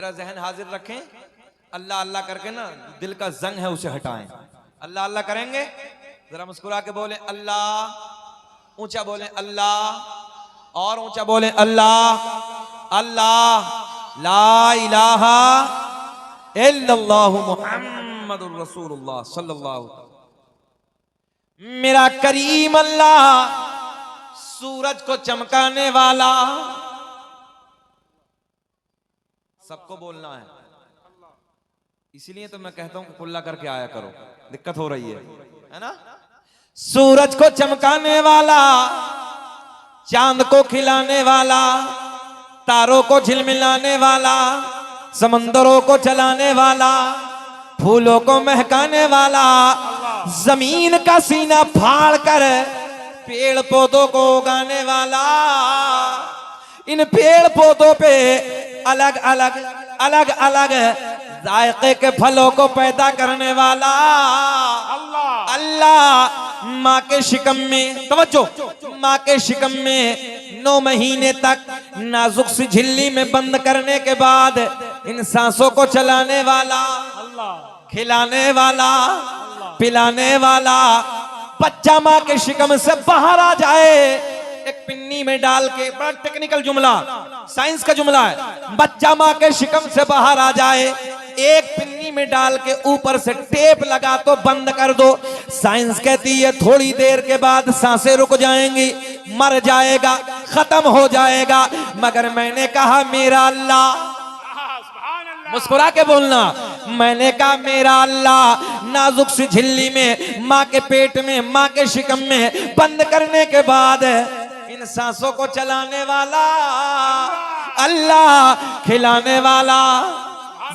जहन हाजिर रखें, अल्लाह अल्लाह करके ना दिल का जंग है उसे हटाएं। अल्लाह अल्लाह करेंगे, जरा मुस्कुरा के बोले अल्लाह, ऊंचा बोले अल्लाह, और ऊंचा बोले अल्लाह अल्लाह, ला इलाहा इल्लल्लाहु मुहम्मदुर रसूलुल्लाह सल्लल्लाहु अलैहि वसल्लम। मेरा करीम अल्लाह सूरज को चमकाने वाला, सबको बोलना है, इसीलिए तो मैं कहता हूं कि कुल्ला करके आया करो, दिक्कत हो रही है ना। सूरज को चमकाने वाला, चांद को खिलाने वाला, तारों को झिलमिलाने वाला, समंदरों को चलाने वाला, फूलों को महकाने वाला, जमीन का सीना फाड़ कर पेड़ पौधों को उगाने वाला, इन पेड़ पौधों पे अलग अलग अलग अलग जायके के फलों को पैदा करने वाला अल्लाह। अल्लाह माँ के शिकम में, तवज्जो, माँ के शिकम में 9 महीने तक नाजुक सी झिल्ली में बंद करने के बाद इन सांसों को चलाने वाला, खिलाने वाला, पिलाने वाला, बच्चा माँ के शिकम से बाहर आ जाए एक पिन्नी में डाल के, बड़ा टेक्निकल जुमला, साइंस का जुमला है, बच्चा माँ के शिकम से बाहर आ जाए, एक पिन्नी में डाल के ऊपर से टेप लगा तो बंद कर दो। साइंस कहती है थोड़ी देर के बाद सांसें रुक जाएंगी, मर जाएगा, खत्म हो जाएगा। मगर मैंने कहा मेरा अल्लाह, मुस्कुरा के बोलना, मैंने कहा मेरा अल्लाह नाजुक सी झिल्ली में, माँ के पेट में, माँ के शिकम में बंद करने के बाद इन सांसों को चलाने वाला अल्लाह, खिलाने वाला,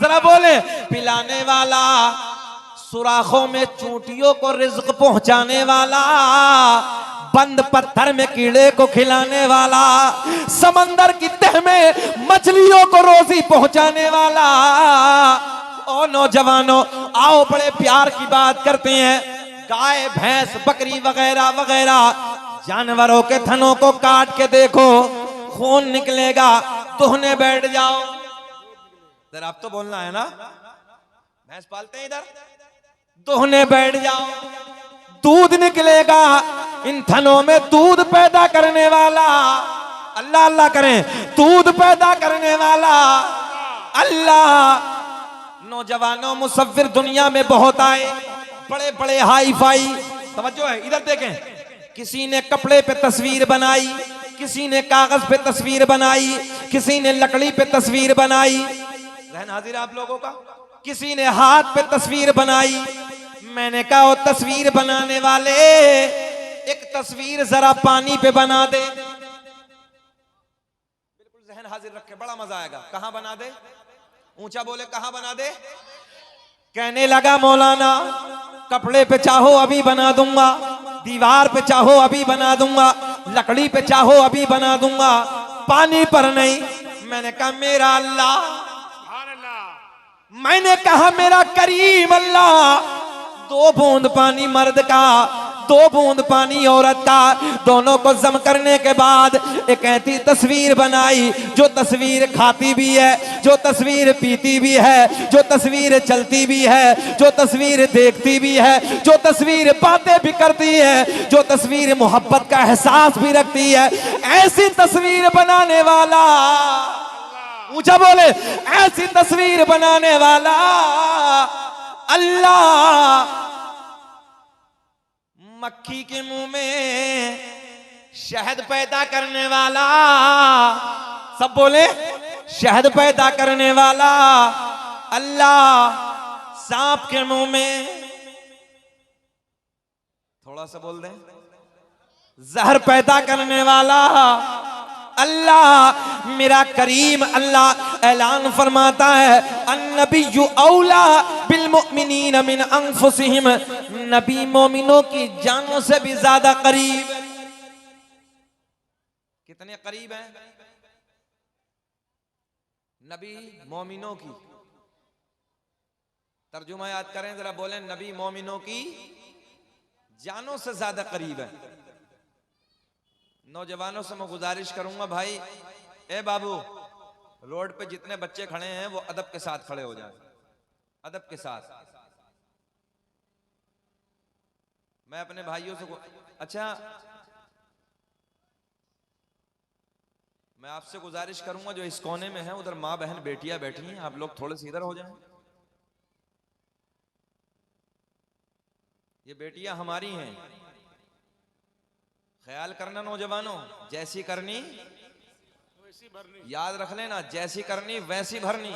जरा बोले पिलाने वाला, सुराखों में चूंटियों को रिज्क पहुंचाने वाला, बंद पत्थर में कीड़े को खिलाने वाला, समंदर की तह में मछलियों को रोजी पहुंचाने वाला। ओ नौजवानों, आओ बड़े प्यार की बात करते हैं। गाय भैंस बकरी वगैरह वगैरह जानवरों के थनों को काट के देखो, खून निकलेगा, दुहने बैठ जाओ। इधर आप तो बोलना है ना, भैंस पालते हैं इधर, दुहने बैठ जाओ, दूध निकलेगा, इन थनों में दूध पैदा करने वाला अल्लाह, अल्लाह करें, दूध पैदा करने वाला अल्लाह। नौजवानों, मुसव्विर दुनिया में बहुत आए, बड़े बड़े हाई फाई, तवज्जो है, इधर देखें, किसी ने कपड़े पे तस्वीर बनाई, किसी ने कागज पे तस्वीर बनाई, किसी ने लकड़ी पे तस्वीर बनाई, जहन हाजिर आप लोगों का, किसी ने हाथ पे तस्वीर बनाई। मैंने कहा वो तस्वीर बनाने वाले एक तस्वीर जरा पानी पे बना दे, बिल्कुल जहन हाजिर रखे, बड़ा मजा आएगा। कहां बना दे, ऊंचा बोले कहां बना दे। कहने लगा मौलाना कपड़े पे चाहो अभी बना दूंगा, दीवार पे चाहो अभी बना दूंगा, लकड़ी पे चाहो अभी बना दूंगा, पानी पर नहीं। मैंने कहा मेरा अल्लाह, मैंने कहा मेरा करीम अल्लाह, 2 बूंद पानी मर्द का, 2 बूंद पानी औरत का, दोनों को जम करने के बाद एक ऐसी तस्वीर बनाई जो तस्वीर खाती भी है, जो तस्वीर पीती भी है, जो तस्वीर चलती भी है, जो तस्वीर देखती भी है, जो तस्वीर बातें भी करती है, जो तस्वीर मोहब्बत का एहसास भी रखती है। ऐसी तस्वीर बनाने वाला, ऊंचा बोले, ऐसी तस्वीर बनाने वाला अल्लाह। मक्खी के मुंह में शहद पैदा करने वाला, सब बोले, शहद पैदा करने वाला अल्लाह। सांप के मुंह में, थोड़ा सा बोल दें, जहर पैदा करने वाला अल्लाह। मेरा करीम अल्लाह ऐलान फरमाता है, अन्नबिय्यु औला बिल मुमिनीन मिन अनफुसिहिम, नबी मोमिनों की जानों से भी ज्यादा करीब। कितने करीब हैं नबी मोमिनों की? तर्जुमा याद करें जरा, बोलें, नबी मोमिनों की जानों से ज्यादा करीब है। नौजवानों से मैं गुजारिश करूंगा, भाई ए बाबू रोड पे जितने बच्चे खड़े हैं वो अदब के साथ खड़े हो जाएं, अदब के साथ। मैं अपने भाइयों से अच्छा, मैं आपसे गुजारिश करूंगा जो इस कोने में है उधर माँ बहन बेटियां बैठी हैं, आप लोग थोड़े से इधर हो जाएं। ये बेटियां हमारी हैं, ख्याल करना नौजवानों, जैसी करनी वैसी भरनी, याद रख लेना, जैसी करनी वैसी भरनी।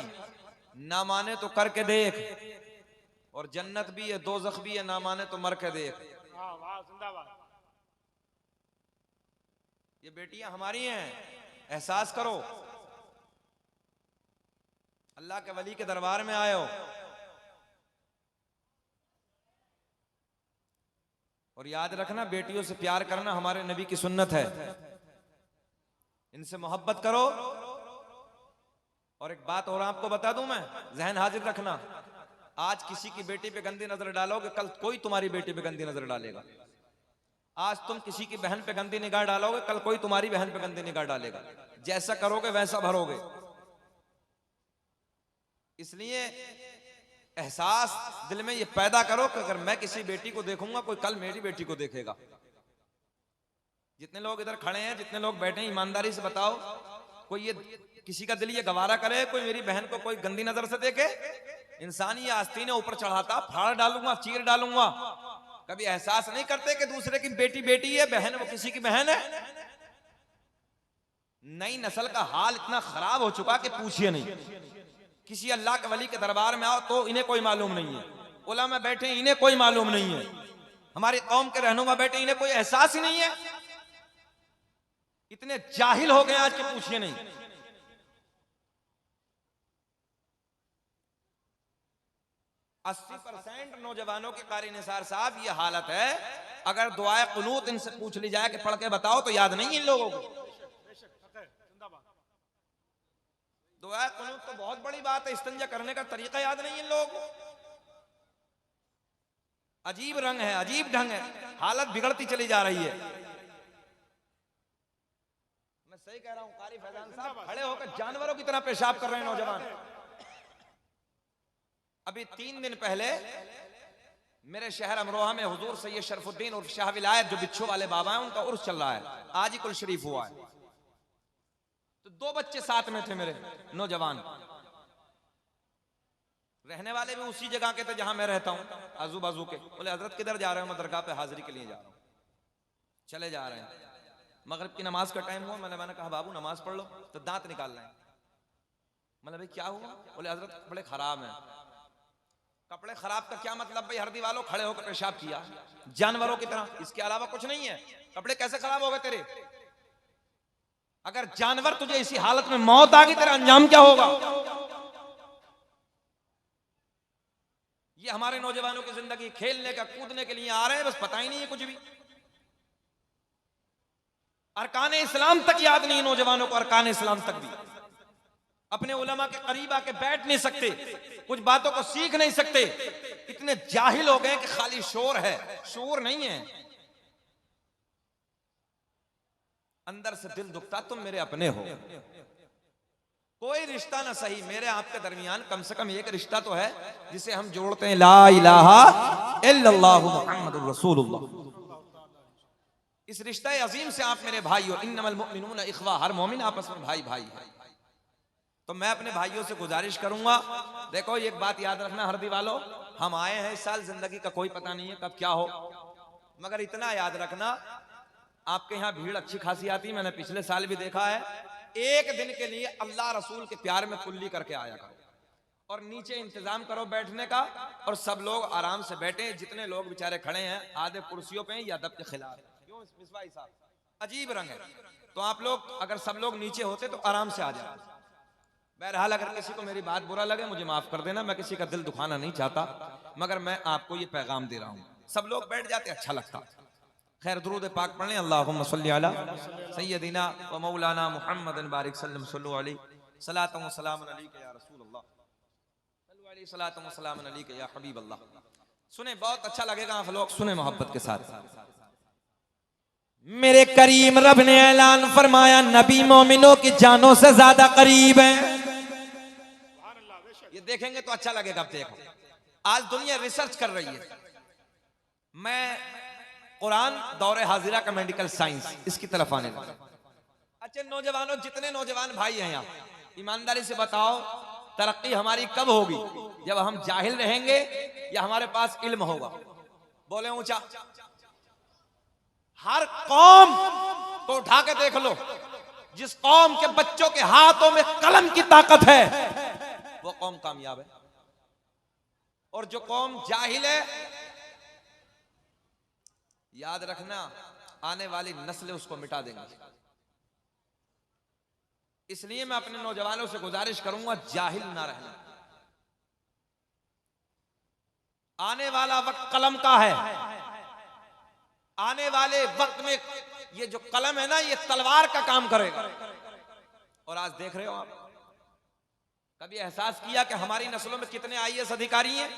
ना माने तो करके देख, और जन्नत भी है दोज़ख भी है, ना माने तो मर के देख। ये बेटियां हमारी हैं, एहसास करो। अल्लाह के वली के दरबार में आए हो, और याद रखना बेटियों से प्यार करना हमारे नबी की सुन्नत है, इनसे मोहब्बत करो। और एक बात और आपको बता दूं मैं, जहन हाजिर रखना, आज किसी की बेटी पे गंदी नजर डालोगे, कल कोई तुम्हारी बेटी पे गंदी नजर डालेगा। आज तुम किसी की बहन पे गंदी निगाह डालोगे, कल कोई तुम्हारी बहन पे गंदी निगाह डालेगा। जैसा करोगे वैसा भरोगे। इसलिए एहसास दिल में ये पैदा करो कि अगर मैं किसी बेटी को देखूंगा, कोई कल मेरी बेटी को देखेगा। जितने लोग इधर खड़े हैं, जितने लोग बैठे हैं, ईमानदारी से बताओ, कोई ये किसी का दिल ये गवारा करे कोई मेरी बहन को कोई गंदी नजर से देखे? इंसान ये आस्तीनें ऊपर चढ़ाता, फाड़ डालूंगा, चीर डालूंगा। कभी एहसास नहीं करते कि दूसरे की बेटी बेटी है, बहन वो किसी की बहन है। नई नस्ल का हाल इतना खराब हो चुका कि पूछिए नहीं। किसी अल्लाह के वली के दरबार में आओ तो इन्हें कोई मालूम नहीं है, उलमा बैठे इन्हें कोई मालूम नहीं है, हमारी कौम के रहनुमा बैठे इन्हें कोई एहसास ही नहीं है। इतने जाहिल हो गए आज के पूछिए नहीं। अस्सी 80% नौजवानों के कारी निसार साहब ये हालत है। अगर दुआए कुनूत इनसे पूछ ली जाए कि पढ़ के बताओ तो याद नहीं इन लोगों को। दुआए कुनूत तो बहुत बड़ी बात है, इस्तिंजा करने का तरीका याद नहीं इन लोगों को। अजीब रंग है, अजीब ढंग है, हालत बिगड़ती चली जा रही है। मैं सही कह रहा हूं कारी फैजान साहब, खड़े होकर जानवरों की तरह पेशाब कर रहे हैं नौजवान। अभी 3 दिन पहले मेरे शहर अमरोहा में हुजूर सैयद शरफुद्दीन उर्फ शाह विलायत जो बिच्छू वाले बाबा हैं, उनका उर्स चल रहा है। आज ही कुल शरीफ हुआ है। तो 2 बच्चे साथ में थे मेरे, नौजवान, रहने वाले भी उसी जगह के थे जहां मैं रहता हूं, आजू बाजू के। बोले हजरत किधर जा रहे हो? मैं दरगाह पे हाजिरी के लिए जा रहा हूं। चले जा रहे हैं, मगरिब की नमाज का टाइम हुआ। मैंने कहा बाबू नमाज पढ़ लो, तो दांत निकाल रहे हैं। मतलब भाई क्या हुआ? बोले हजरत कपड़े खराब हैं। कपड़े खराब का क्या मतलब भाई? हरदी वालों खड़े होकर पेशाब किया जानवरों की तरह, इसके अलावा कुछ नहीं है। कपड़े कैसे खराब हो गए तेरे? अगर जानवर तुझे इसी हालत में मौत आ गई, तेरा अंजाम क्या होगा? ये हमारे नौजवानों की जिंदगी खेलने का, कूदने के लिए आ रहे हैं, बस पता ही नहीं है कुछ भी। अरकान इस्लाम तक याद नहीं नौजवानों को, अरकान इस्लाम तक भी। अपने उलमा के करीब आके बैठ नहीं सकते, कुछ बातों को सीख नहीं सकते। इतने जाहिल हो गए कि खाली शोर है, शोर नहीं है। अंदर से दिल दुखता, तुम मेरे अपने हो। कोई रिश्ता ना सही, मेरे आपके दरमियान कम से कम एक रिश्ता तो है जिसे हम जोड़ते हैं, ला इलाहा इल्लल्लाहु मुहम्मदुर रसूलुल्लाह। इस रिश्ता अजीम से आप मेरे भाई हो। इन्नमल मुमिनूना इख्वा, हर मोमिन आपस में भाई भाई है। तो मैं अपने भाइयों से गुजारिश करूंगा, देखो एक बात याद रखना हरदी वालों, हम आए हैं इस साल, जिंदगी का कोई पता नहीं है कब क्या हो, मगर इतना याद रखना आपके यहाँ भीड़ अच्छी खासी आती है, मैंने पिछले साल भी देखा है। एक दिन के लिए अल्लाह रसूल के प्यार में कुल्ली करके आया करो, और नीचे इंतजाम करो बैठने का, और सब लोग आराम से बैठे। जितने लोग बेचारे खड़े हैं आधे कुर्सियों पे या अदब के खिलाफ, क्यों मिसबाई साहब, अजीब रंग है। तो आप लोग अगर सब लोग नीचे होते तो आराम से आ जाए। बहरहाल अगर किसी को मेरी बात बुरा लगे मुझे माफ कर देना, मैं किसी का दिल दुखाना नहीं चाहता, मगर मैं आपको ये पैगाम दे रहा हूँ। सब लोग बैठ जाते अच्छा लगता। खैर दुरूद पाक पढ़ें, अल्लाहुम्मा सल्ली अला सय्यदिना व मौलाना मुहम्मदिन बारिक सल्लम सल्लु अलैहि सलातु व सलामुन अलैका या रसूल अल्लाह, सल्लु अलैहि सलातु व सलामुन अलैका या हबीब अल्लाह। सुने, बहुत अच्छा लगेगा, आप लोग सुने मोहब्बत के साथ। मेरे करीम रब ने ऐलान फरमाया, नबी मोमिनों की जानों से ज्यादा करीब है। ये देखेंगे तो अच्छा लगेगा। अब देखो, आज दुनिया रिसर्च कर रही है। मैं कुरान दौरे हाजिरा का मेडिकल साइंस इसकी तरफ आने लगा। अच्छा नौजवानों, जितने नौजवान भाई हैं यहाँ, ईमानदारी से बताओ तरक्की हमारी कब होगी? जब हम जाहिल रहेंगे या हमारे पास इल्म होगा? बोले ऊंचा। हर कौम को उठा के देख लो, जिस कौम के बच्चों के हाथों में कलम की ताकत है वो कौम कामयाब है। और जो कौम जाहिल है, याद रखना आने वाली नस्लें उसको मिटा देंगी। इसलिए मैं अपने नौजवानों से गुजारिश करूंगा, जाहिल ना रहना। आने वाला वक्त कलम का है। आने वाले वक्त में ये जो कलम है ना, ये तलवार का काम करेगा। और आज देख रहे हो आप, कभी एहसास किया कि हमारी नस्लों में कितने आईएएस अधिकारी हैं?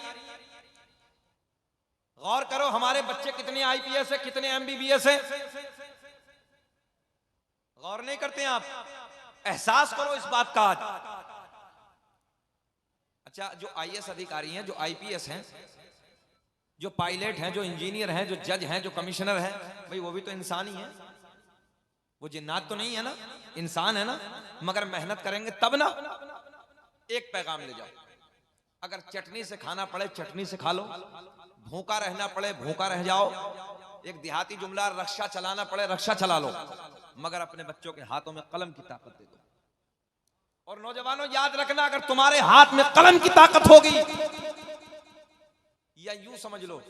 गौर करो, हमारे बच्चे कितने आईपीएस है, कितने एमबीबीएस है? गौर नहीं करते आप? एहसास करो इस बात का आज। अच्छा, जो आईएएस अधिकारी हैं, जो आईपीएस हैं, जो पायलट हैं, जो इंजीनियर हैं, जो जज हैं, जो कमिश्नर हैं, भाई वो भी तो इंसान ही है। वो जिन्नात तो नहीं है ना, इंसान है ना। मगर मेहनत करेंगे तब ना। एक पैगाम ले जाओ, अगर चटनी से खाना पड़े चटनी से खा लो, भूखा रहना पड़े भूखा रह जाओ, एक देहाती जुमला रक्षा चलाना पड़े रक्षा चला लो, मगर अपने बच्चों के हाथों में कलम की ताकत दे दो। और नौजवानों याद रखना, अगर तुम्हारे हाथ में कलम की ताकत होगी, या यूं समझ लो,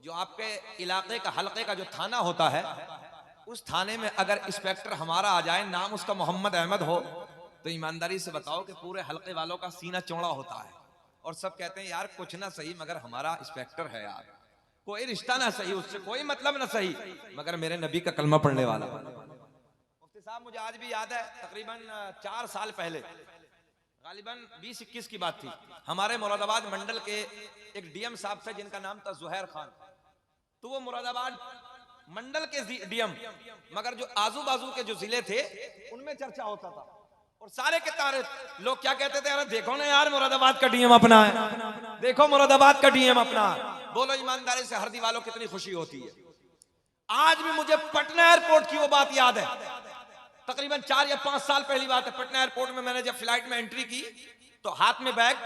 जो आपके इलाके का हलके का जो थाना होता है, उस थाने में अगर इंस्पेक्टर हमारा आ जाए, नाम उसका मोहम्मद अहमद हो, तो ईमानदारी से बताओ कि पूरे हलके वालों का सीना चौड़ा होता है। और सब कहते हैं यार कुछ ना सही मगर हमारा इंस्पेक्टर है यार, कोई रिश्ता ना सही, उससे कोई मतलब ना सही, मगर मेरे नबी का कलमा पढ़ने वाला। मुफ्ती साहब, मुझे आज भी याद है, तकरीबन 4 साल पहले, गालिबन 20-21 की बात थी, हमारे मुरादाबाद मंडल के एक डीएम साहब थे जिनका नाम था जुहैर खान। तो वो मुरादाबाद मंडल के डीएम, मगर जो आजू बाजू के जो जिले थे उनमें चर्चा होता था। और सारे के तारे लोग क्या कहते थे, अरे देखो ना यार मुरादाबाद का डीएम अपना है, देखो मुरादाबाद का डीएम अपना है। बोलो ईमानदारी से हर दीवालों कितनी खुशी होती है। आज भी मुझे पटना एयरपोर्ट की वो बात याद है, तकरीबन 4 या 5 साल पहली बात है। पटना एयरपोर्ट में मैंने जब फ्लाइट में एंट्री की तो हाथ में बैग,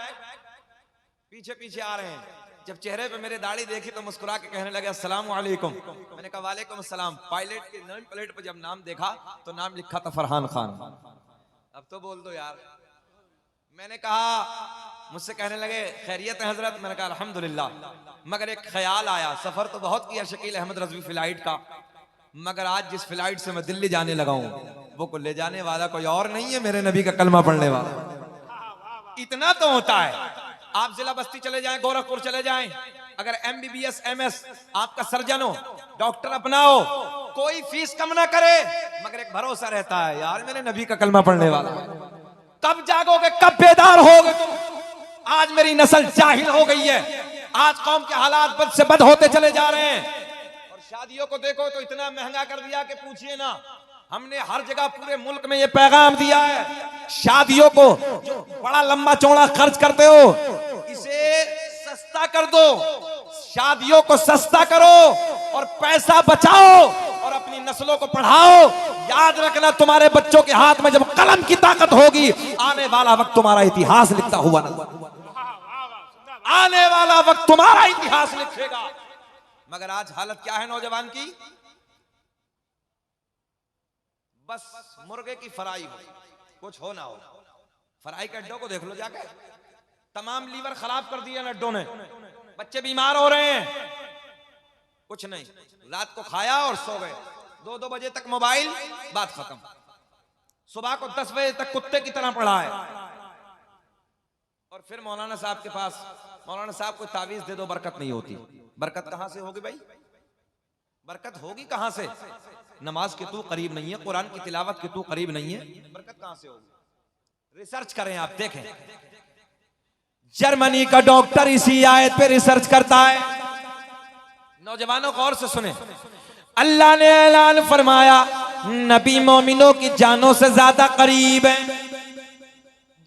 पीछे पीछे आ रहे हैं। जब चेहरे पे मेरे दाढ़ी देखी तो मुस्कुरा के कहने लगे अस्सलाम वालेकुम। मैंने कहा वालेकुम अस्सलाम। पायलट के नेम प्लेट पर जब नाम देखा तो नाम लिखा था फरहान खान। अब तो बोल दो यार। मैंने कहा, मुझसे कहने लगे खैरियत है हजरत? मैंने कहा अल्हम्दुलिल्लाह, मगर एक ख्याल आया, सफर तो बहुत किया शकील अहमद रजवी फ्लाइट का, मगर आज जिस फ्लाइट से मैं दिल्ली जाने लगा हूं वो को ले जाने वाला कोई और नहीं है, मेरे नबी का कलमा पढ़ने वाला। इतना तो होता है। आप जिला बस्ती चले जाएं, गोरखपुर चले जाएं, अगर एमबीबीएस एमएस आपका सर्जन हो, डॉक्टर अपना हो, कोई फीस कम ना करे, मगर एक भरोसा रहता है यार मेरे नबी का कलमा पढ़ने वाला। कब जागोगे, कब बेदार होगे तुम? आज मेरी नस्ल जाहिल हो गई है। आज कौम के हालात बद से बद होते चले जा रहे हैं। और शादियों को देखो तो इतना महंगा कर दिया कि पूछिए ना। हमने हर जगह पूरे मुल्क में ये पैगाम दिया है, शादियों को जो बड़ा लंबा चौड़ा खर्च करते हो इसे सस्ता कर दो, शादियों को सस्ता करो और पैसा बचाओ और अपनी नस्लों को पढ़ाओ। याद रखना तुम्हारे बच्चों के हाथ में जब कलम की ताकत होगी, आने वाला वक्त तुम्हारा इतिहास लिखता हुआ नजर, आने वाला वक्त तुम्हारा इतिहास लिखेगा। मगर आज हालत क्या है नौजवान की? बस मुर्गे की फ्राई हो, कुछ हो ना हो। फ्राई के अड्डों को देख लो जाके, तमाम लीवर खराब कर दिए अड्डों ने, बच्चे बीमार हो रहे हैं। कुछ नहीं, रात को खाया और सो गए, 2-2 बजे तक मोबाइल, बात खत्म। सुबह को 10 बजे तक कुत्ते की तरह पढ़ा है। और फिर मौलाना साहब के पास, मौलाना साहब को तावीज दे दो, बरकत नहीं होती। बरकत कहां से होगी भाई? बरकत होगी कहां से? नमाज के तू करीब नहीं है, कुरान की तिलावत के तू करीब नहीं है, बरकत कहां से होगी? रिसर्च करें आप, देखें। जर्मनी का डॉक्टर इसी आयत पे रिसर्च करता है। नौजवानों गौर से सुने, अल्लाह ने ऐलान फरमाया नबी मोमिनों की जानों से ज्यादा करीब है।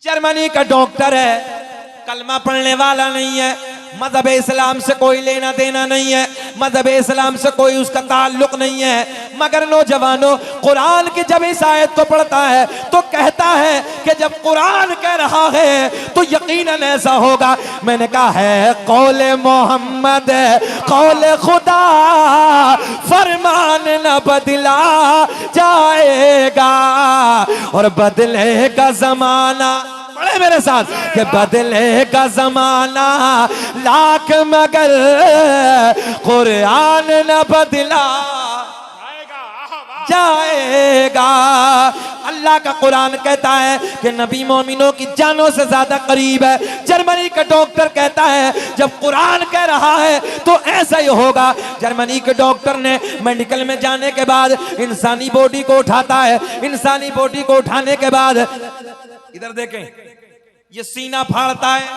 जर्मनी का डॉक्टर है, कलमा पढ़ने वाला नहीं है, मजहब इस्लाम से कोई लेना देना नहीं है, मजहब इस्लाम से कोई उसका ताल्लुक नहीं है, मगर नौजवानों कुरान की जब इस आयत को पढ़ता है तो कहता है कि जब कुरान कह रहा है तो यकीनन ऐसा होगा। मैंने कहा है कौले मोहम्मद कौले खुदा, फरमान न बदला जाएगा और बदलेगा जमाना। पढ़े मेरे साथ कि बदलेगा जमाना लाख मगर कुरान न बदला जाएगा। अल्लाह का कुरान कहता है कि नबी मोमिनों की जानों से ज्यादा करीब है। जर्मनी का डॉक्टर कहता है जब कुरान कह रहा है तो ऐसा ही होगा। जर्मनी के डॉक्टर ने मेडिकल में जाने के बाद इंसानी बॉडी को उठाता है, इंसानी बॉडी को उठाने के बाद इधर देखें, ये सीना फाड़ता है।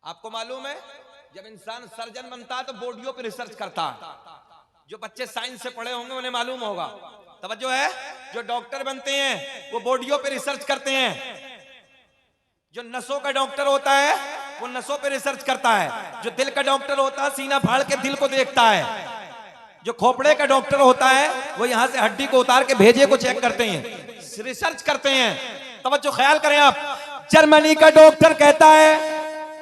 आपको मालूम है जब इंसान सर्जन बनता है तो बॉडियों पर रिसर्च करता है। जो बच्चे साइंस से पढ़े होंगे उन्हें मालूम होगा। तवज्जो है, जो डॉक्टर बनते हैं वो बॉडियों पे रिसर्च करते हैं। जो नसों का डॉक्टर होता है वो नसों पे रिसर्च करता है। जो दिल का डॉक्टर होता है सीना फाड़ के दिल को देखता है। जो खोपड़े का डॉक्टर होता है वो यहां से हड्डी को उतार के भेजे को चेक करते हैं, रिसर्च करते हैं। तवज्जो ख्याल करें आप। जर्मनी का डॉक्टर कहता है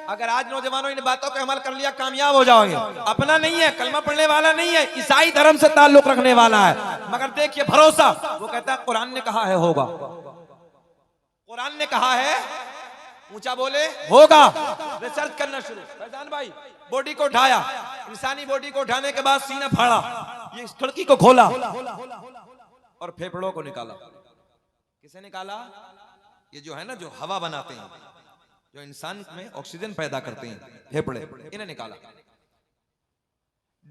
अगर आज नौजवानों इन बातों पे अमल कर लिया कामयाब हो जाओगे। अपना नहीं है, कलमा पढ़ने वाला नहीं है, ईसाई धर्म से ताल्लुक रखने वाला है, मगर देखिए भरोसा। वो कहता है कुरान ने कहा है होगा, कुरान ने कहा है, ऊंचा बोले होगा। रिसर्च करना शुरू। फैजान भाई बॉडी को उठाया, इंसानी बॉडी को उठाने के बाद सीना फाड़ा, ये इस खिड़की को खोला और फेफड़ों को निकाला। किसे निकाला? ये जो है ना जो हवा बनाते हैं, जो इंसान में ऑक्सीजन पैदा करते हैं, फेफड़े, इन्हें निकाला।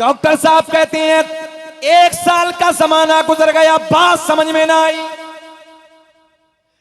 डॉक्टर साहब कहते हैं 1 साल का जमाना गुजर गया, बात समझ में ना आई।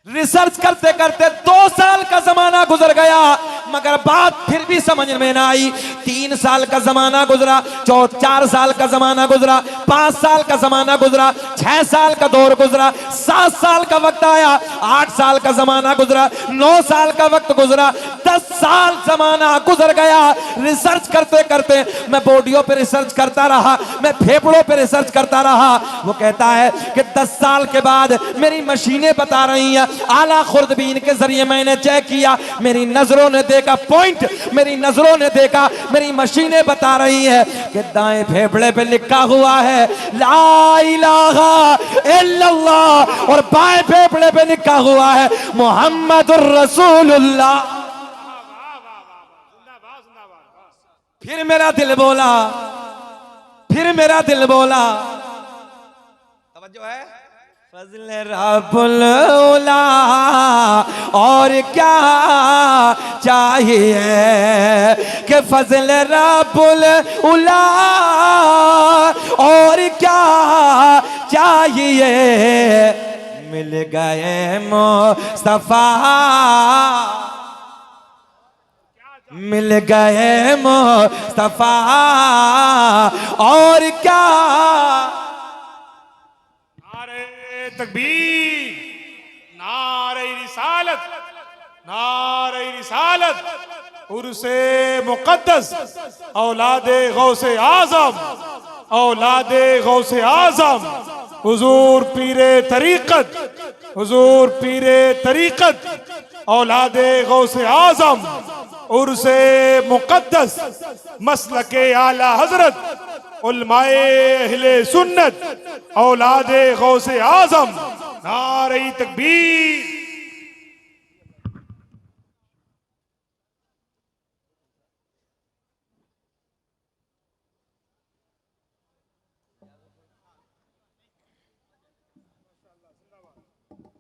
रिसर्च करते करते 2 साल का जमाना गुजर गया, मगर बात फिर भी समझ में ना आई। 3 साल का जमाना गुजरा, 4 साल का जमाना गुजरा, 5 साल का जमाना गुजरा, 6 साल का दौर गुजरा, 7 साल का वक्त आया, 8 साल का जमाना गुजरा, 9 साल का वक्त गुजरा, 10 साल जमाना गुजर गया। रिसर्च करते करते मैं बॉडियों पे रिसर्च करता रहा, मैं फेफड़ों पे रिसर्च करता रहा। वो कहता है कि 10 साल के बाद मेरी मशीनें बता रही हैं, आला खुर्दबीन के जरिए मैंने चेक किया, मेरी नजरों ने देखा पॉइंट, मेरी नजरों ने देखा, मेरी मशीनें बता रही है कि दाएं फेफड़े पे लिखा हुआ है ला इलाहा इल्लल्लाह और बाएं फेफड़े पे लिखा हुआ है मुहम्मदुर रसूलुल्लाह। फिर मेरा दिल बोला, फिर मेरा दिल बोला। तवज्जो है, फज़ल रब्बुल उला और क्या चाहिए कि फज़ल रब्बुल उला और क्या चाहिए। मिल गए मुस्तफा, मिल गए मुस्तफा और क्या। तकबीर, नारे रिसालत, नारे रिसालत, उर्से मुक़द्दस, औलादे गौसे आज़म, औलादे गौसे आज़म, हुजूर पीरे तरीक़त, हुजूर पीरे तरीक़त, औलादे गौसे आज़म, उर्से मुक़द्दस, मसलके आला हज़रत, उलमाए अहले सुन्नत, औलादे गौसे आज़म, नारे तकबीर।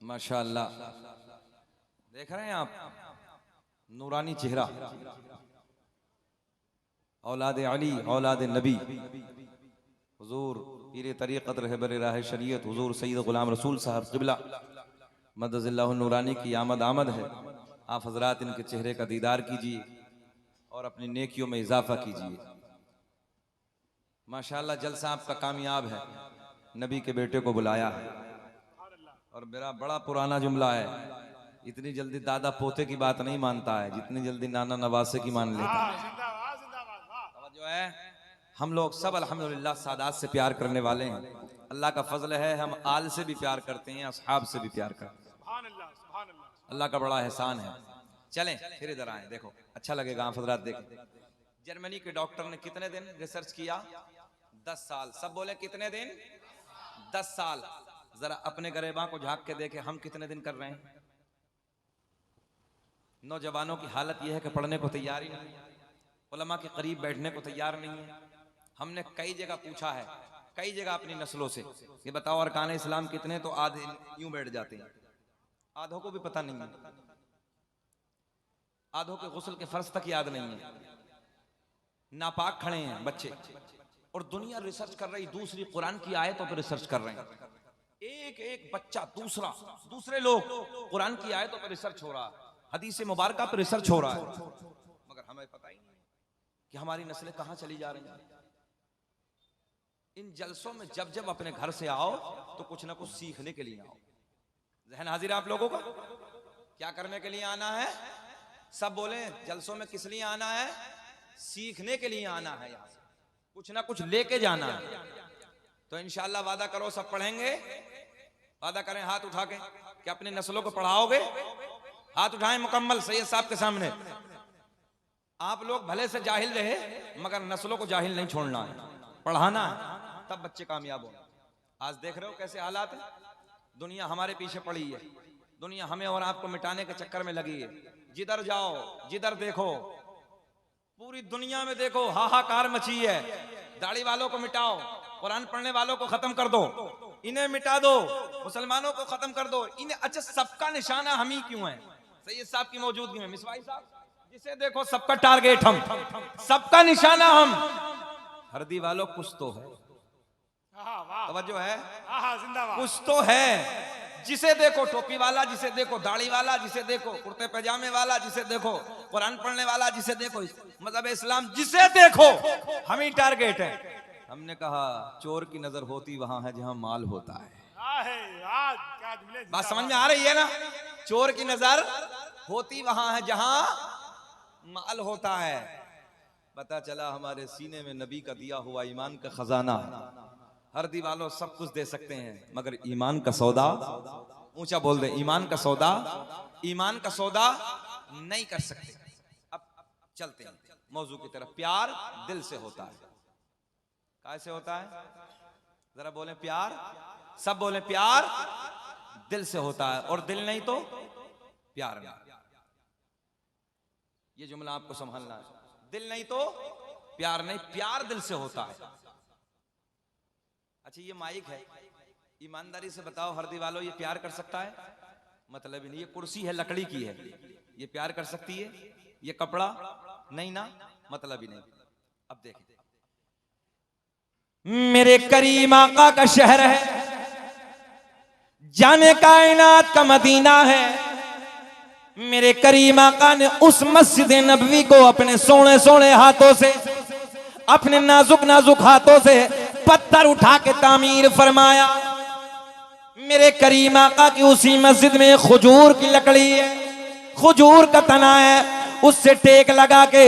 माशाअल्लाह, देख रहे हैं आप नूरानी चेहरा, औलाद अली, औलाद नबी, हुजूर पीर तरीक़त रहबर राह शरीयत हुजूर सैयद गुलाम रसूल साहब क़िबला मदज़िल्लाहु नूरानी की आमद आमद है। आप हज़रात इनके चेहरे का दीदार कीजिए और अपनी नेकियों में इजाफा कीजिए। माशाअल्लाह जलसा आपका कामयाब है, नबी के बेटे को बुलाया है। और मेरा बड़ा पुराना जुमला है, इतनी जल्दी दादा पोते की बात नहीं मानता है जितनी जल्दी नाना नवासे की मान लेता है। जिंदाबाद जिंदाबाद वाह। जो है हम लोग सब अल्हम्दुलिल्लाह सादात से प्यार करने वाले हैं। अल्लाह का फजल है, हम आल से भी प्यार करते हैं, असहाब से भी प्यार करते हैं। सुभान अल्लाह सुभान अल्लाह। अल्लाह का बड़ा एहसान है। चलें फिर इधर आए, देखो अच्छा लगेगा आप हजरात देखें। जर्मनी के डॉक्टर ने कितने दिन रिसर्च किया? 10 साल। सब बोले कितने दिन? 10 साल। जरा अपने गरेबा को झांक के देखे हम कितने दिन कर रहे हैं। नौजवानों की हालत यह है कि पढ़ने को तैयार ही नहीं है, उलमा के करीब बैठने को तैयार नहीं है। हमने कई जगह पूछा है, कई जगह अपनी नस्लों से, ये बताओ अरकान इस्लाम कितने, तो आधे यूं बैठ जाते हैं, आधों को भी पता नहीं है, आधों के गुस्ल के फर्ज तक याद नहीं है, नापाक खड़े हैं बच्चे। और दुनिया रिसर्च कर रही, दूसरी कुरान की आयतों पर रिसर्च कर रहे हैं। एक एक बच्चा दूसरे लोग कुरान की आयतों पर रिसर्च हो रहा है, हदीस मुबारक पर रिसर्च हो रहा है, मगर हमें पता ही नहीं कि हमारी नस्लें कहां चली जा रही हैं। इन जलसों में जब जब अपने घर से आओ तो कुछ ना कुछ सीखने के लिए आओ। जहन हाजिर है आप लोगों का, क्या करने के लिए आना है? सब बोले जलसों में किस लिए आना है? सीखने के लिए आना है, यहां से कुछ ना कुछ लेके जाना है। तो इंशाअल्लाह वादा करो सब पढ़ेंगे, वादा करें हाथ उठा के कि अपनी नस्लों को पढ़ाओगे। हाथ उठाएं मुकम्मल सैयद साहब के सामने। आप लोग भले से जाहिल रहे मगर नस्लों को जाहिल नहीं छोड़ना है, पढ़ाना है, तब बच्चे कामयाब होंगे। आज देख रहे हो कैसे हालात है, दुनिया हमारे पीछे पड़ी है, दुनिया हमें और आपको मिटाने के चक्कर में लगी है। जिधर जाओ जिधर देखो, पूरी दुनिया में देखो हाहाकार मची है। दाढ़ी वालों को मिटाओ, कुरान पढ़ने वालों को खत्म कर दो, इन्हें मिटा दो, मुसलमानों को खत्म कर दो, इन्हें। अच्छा सबका निशाना हम ही क्यों है? सैयद साहब की मौजूदगी में मिसवाई साहब, जिसे देखो सबका टारगेट हम, सबका निशाना हम। हरदी वालों कुछ तो है, तवज्जो है, जिंदाबाद, कुछ तो है। जिसे देखो टोपी वाला, जिसे देखो दाढ़ी वाला, जिसे देखो कुर्ते पैजामे वाला, जिसे देखो कुरान पढ़ने वाला, जिसे देखो मजहब इस्लाम, जिसे देखो हम ही टारगेट है। हमने कहा चोर की नजर होती वहां है जहां माल होता है। बात समझ में आ रही है ना? चोर की नजर होती वहां है जहां माल होता है। पता चला हमारे सीने में नबी का दिया हुआ ईमान का खजाना है। हर दीवालों सब कुछ दे सकते हैं मगर ईमान का सौदा, ऊंचा बोल दे, ईमान का सौदा, ईमान का सौदा नहीं कर सकते। अब चलते हैं मौजू की तरफ। प्यार दिल से होता है। कैसे होता है? जरा बोले प्यार, सब बोले प्यार दिल से होता है, और दिल नहीं तो प्यार नहीं। ये जुमला आपको संभालना है। दिल नहीं तो प्यार नहीं, प्यार दिल से होता है। अच्छा ये माइक है, ईमानदारी से बताओ हरदी वालों, ये प्यार कर सकता है? मतलब ही नहीं। ये कुर्सी है लकड़ी की है, ये प्यार कर सकती है? ये कपड़ा नहीं ना, मतलब ही नहीं। अब देखें, मेरे करीम आका का शहर है, जाने कायनात का मदीना है। मेरे करीम आका ने उस मस्जिद नबवी को अपने सोने सोने हाथों से, अपने नाजुक नाजुक हाथों से पत्थर उठा के तामीर फरमाया। मेरे करीम आका की उसी मस्जिद में खजूर की लकड़ी है, खजूर का तना है, उससे टेक लगा के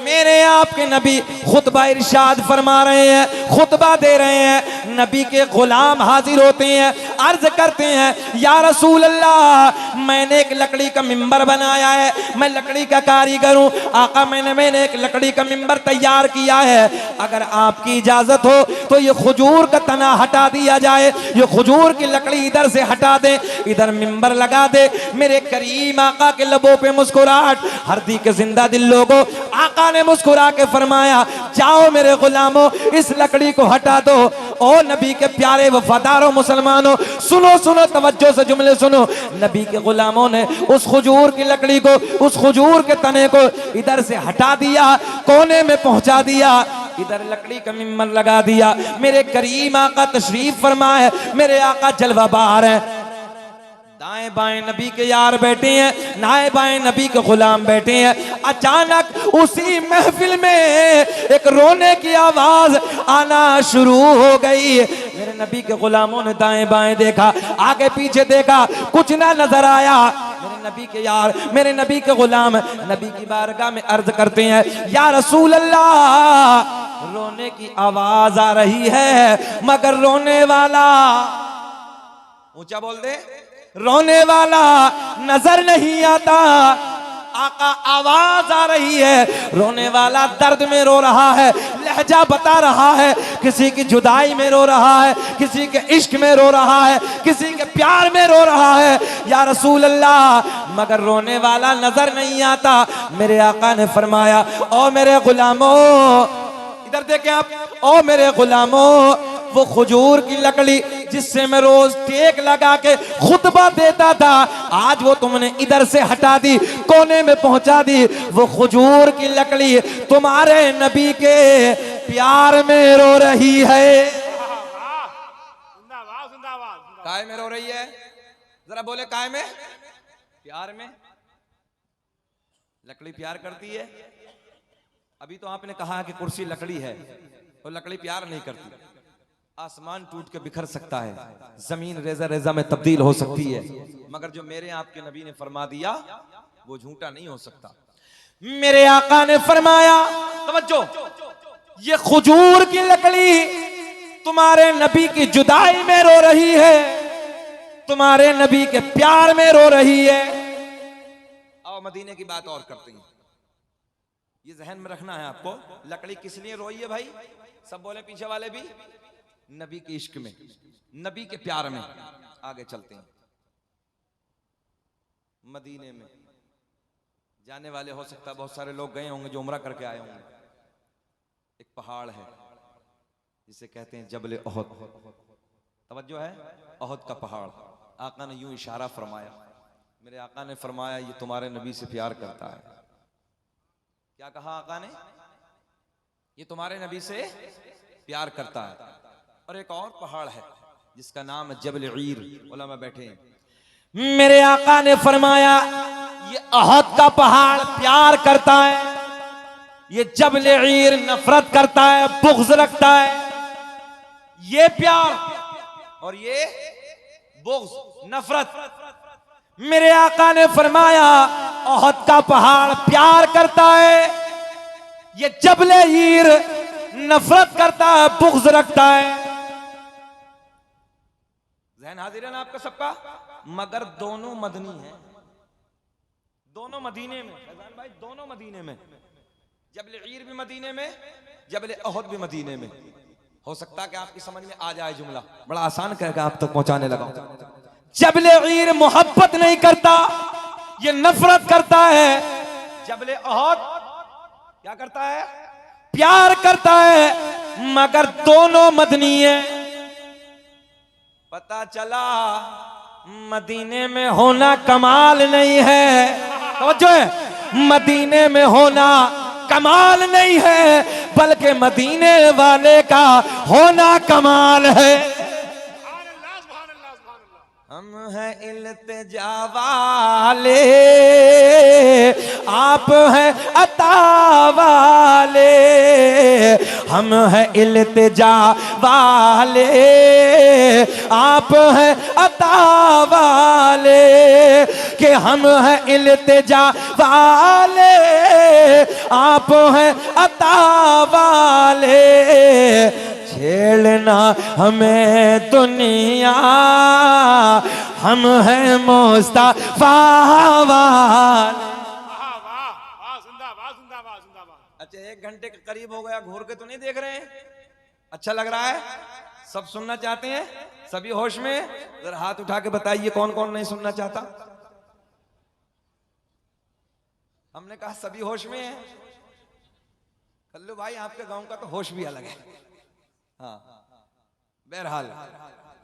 मेरे आपके नबी खुतबा इरशाद फरमा रहे हैं, खुतबा दे रहे हैं। नबी के गुलाम हाजिर होते हैं, अर्ज करते हैं या रसूल अल्लाह, मैंने एक लकड़ी का मिंबर बनाया है, मैं लकड़ी का कारीगर हूँ। आका मैंने एक लकड़ी का मिंबर तैयार किया है, अगर आपकी इजाजत हो तो ये खजूर का तना हटा दिया जाए, ये खजूर की लकड़ी इधर से हटा दे, इधर मिंबर लगा दे। मेरे करीम आका के लबों पे मुस्कुराहट, हरदी के जिंदा दिल लोगों, आका ने मुस्कुरा के फरमाया जाओ मेरे गुलामों इस लकड़ी को हटा दो। ओ नबी के प्यारे वफादारों मुसलमानों, सुनो सुनो तवज्जो से जुमले सुनो। नबी के गुलामों ने उस खजूर की लकड़ी को, उस खजूर के तने को इधर से हटा दिया, कोने में पहुंचा दिया, इधर लकड़ी का मिंबर लगा दिया। मेरे करीम आका तशरीफ फरमा है, मेरे आका जलवा बहार है। दाएं बाएं नबी के यार बैठे हैं, दाएं बाएं नबी के गुलाम बैठे हैं। अचानक उसी महफिल में एक रोने की आवाज आना शुरू हो गई। मेरे नबी के गुलामों ने दाएं बाएं देखा, आगे पीछे देखा, कुछ ना नजर आया। मेरे नबी के यार, मेरे नबी के गुलाम नबी की बारगाह में अर्ज करते हैं, या रसूल अल्लाह, रोने की आवाज आ रही है मगर रोने वाला, ऊंचा बोल दे, रोने वाला नजर नहीं आता। आका आवाज आ रही है, रोने वाला दर्द में रो रहा है, लहजा बता रहा है, किसी की जुदाई में रो रहा है, किसी के इश्क में रो रहा है, किसी के प्यार में रो रहा है, या रसूल अल्लाह, मगर रोने वाला नजर नहीं आता। मेरे आका ने फरमाया, ओ मेरे गुलामों, इधर देखें आप, ओ मेरे गुलामों, वो खजूर की लकड़ी जिससे मैं रोज टेक लगा के खुतबा देता था, आज वो तुमने इधर से हटा दी, कोने में पहुंचा दी। वो खजूर की लकड़ी तुम्हारे नबी के प्यार में रो रही है। जिंदाबाद जिंदाबाद। काय में रो रही है? जरा बोले, काय में? प्यार में। लकड़ी प्यार करती है? अभी तो आपने कहा कि कुर्सी लकड़ी है, तो लकड़ी प्यार नहीं करती। आसमान टूट के बिखर सकता है, जमीन रेजा रेजा में तब्दील हो सकती है, मगर जो मेरे आपके नबी ने फरमा दिया वो झूठा नहीं हो सकता। मेरे आका ने फरमाया, तवज्जो, ये खजूर की लकड़ी तुम्हारे नबी की जुदाई में रो रही है, तुम्हारे नबी के प्यार में रो रही है। आओ मदीने की बात और करते हैं, ये जहन में रखना है आपको। लकड़ी किस लिए रोई है भाई? सब बोले पीछे वाले भी, नबी के इश्क में, नबी के प्यार में। आगे चलते हैं, मदीने में जाने वाले हो सकता है बहुत सारे लोग गए होंगे जो उम्रा करके आए होंगे। एक पहाड़ है जिसे कहते हैं जबल ओहद, तवज्जो है, ओहद का पहाड़। आका ने यूं इशारा फरमाया, मेरे आका ने फरमाया ये तुम्हारे नबी से प्यार करता है। क्या कहा आका ने? ये तुम्हारे नबी से प्यार करता है। और एक और पहाड़ है जिसका नाम है जबल ईर, उलमा बैठे हैं। मेरे आका ने फरमाया ये ओहद का पहाड़ प्यार करता है, ये जबल ईर नफरत करता है, बुग़्ज़ रखता है। ये प्यार और ये बुग़्ज़, नफरत। मेरे आका ने फरमाया ओहद का पहाड़ प्यार करता है, ये जबल ईर नफरत करता है, बुग़्ज़ रखता है। ज़हन हाजिर है ना आपका सबका? मगर दोनों मदनी हैं, दोनों मदीने में, फैजान भाई, दोनों मदीने में। जबल ईर भी मदीने में, जबल ओहद भी मदीने में। हो सकता है कि आपकी समझ में आ जाए जुमला, बड़ा आसान कहेगा आप तक पहुंचाने लगा। जबल ईर मोहब्बत नहीं करता, ये नफरत करता है। जबल ओहद क्या करता है? प्यार करता है, मगर दोनों मदनी है। पता चला मदीने में होना कमाल नहीं है, समझो, मदीने में होना कमाल नहीं है, बल्कि मदीने वाले का होना कमाल है। हम हैं इल्तिजा वाले, आप हैं अता वाले, हम हैं इल्तिजा वाले, आप हैं अता वाले, कि हम हैं इल्तिजा वाले, आप हैं अता वाले। छेड़ना हमें दुनिया, हम हैं मुस्तफा वाले। जिंदाबाद जिंदाबाद जिंदाबाद। अच्छा, 1 घंटे के करीब हो गया, घूर के तो नहीं देख रहे हैं? अच्छा लग रहा है? सब सुनना चाहते हैं? सभी होश में? जरा हाथ उठा के बताइए कौन कौन नहीं सुनना चाहता। हमने कहा सभी होश में है। कल्लू भाई, आपके गांव का तो होश भी अलग है। हाँ, बहरहाल